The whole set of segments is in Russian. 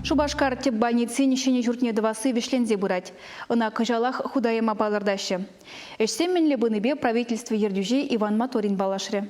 Шубашкар теп больницы нишене журтне двасы вишлензе бурать. Она кажалах худаяма балардаще. Эшсемменле быныбе правительство ердюже Иван Моторин балашре.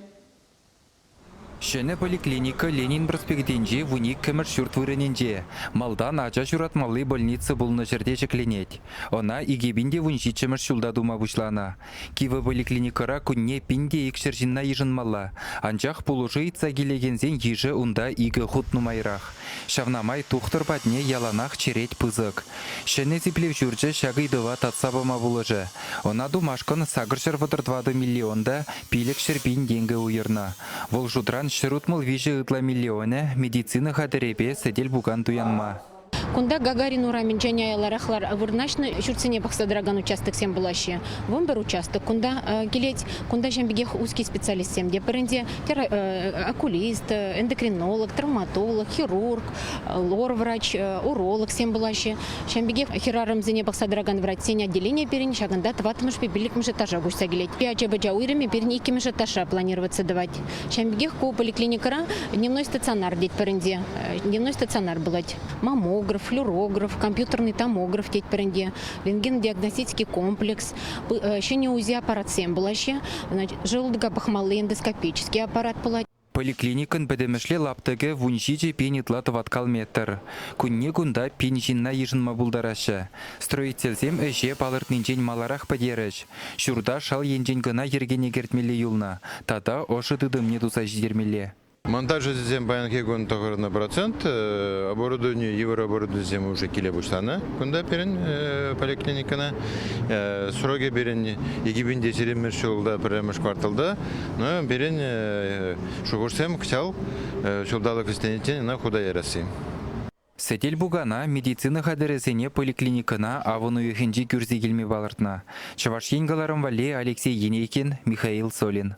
Шәне поликлиника Ленин проспектенже вуник көмір шүрт вырыненже. Малдан ача шуратмалы больница булны жерде жекленет. Она игебінде вунши чымыр шулда дума бушлана. Кивы поликлиникара күнне пинде екшір жинна ежінмалла. Анчах пулужыйца келегензен ежі унда игі хут нумайрақ. Шавнамай тухтыр батне яланах черет пызык. Шәне зиплев жүрже шағыйдыва татсабыма булыжы. Она думашкан сагыршыр вадыр миллионда пилік шырбин денгі уйырна. Вол жудран шырутмыл вижі ытла миллионы медицина хадырепе сәдел буган туянма. Кунда Гагарин урамин джаняяларахлар вырнашны шурцине бахсадраган участок сем булаще. Вон бір участок, кунда келеть, кунда жамбегех узкий специалист сем, где паренде окулист, эндокринолог, травматолог, хирург, лор-врач, уролог сем булаще. Жамбегех хирарам зене бахсадраган врач сень отделение перень шаганда тватмыш пебилик мжетажа гусь сагилеть. Пиача баджа уйрами перень ики мжетажа планироваться давать. Жамбегех ко поликлиникара дневной стационар деть паренде. Дневной стационар булать. Маммограф, флюорограф, компьютерный томограф, деть паренде, рентген-диагностический комплекс, еще не УЗИ аппарат сем был еще, желудка пахмалы, эндоскопический аппарат был. Поликлиникан бедемешле лаптыгы вуншичи пенитлат ваткал метр. Кунне кунда пенишинна ежинма булдарашы. Строительсем эше палыртнинчен маларах падереш. Шурда шал енчен гына ергене кертмеле юлна. Тата ошы дыдымне туса жидермеле. Монтаж зем баянки гон на процент, оборудование еврооборудование уже киле буштана, кунда перен поликлиникана, сроги берен егибинде серемер шулда премеш кварталда, но берен шугурсем кчал шулдалык истенетен на куда ярасы. Сәтел бугана медицина хадыресене поликлиникана авыну юхенжи күрзе келме балыртна. Чаваш еңгаларым вале Алексей Енейкин, Михаил Солин.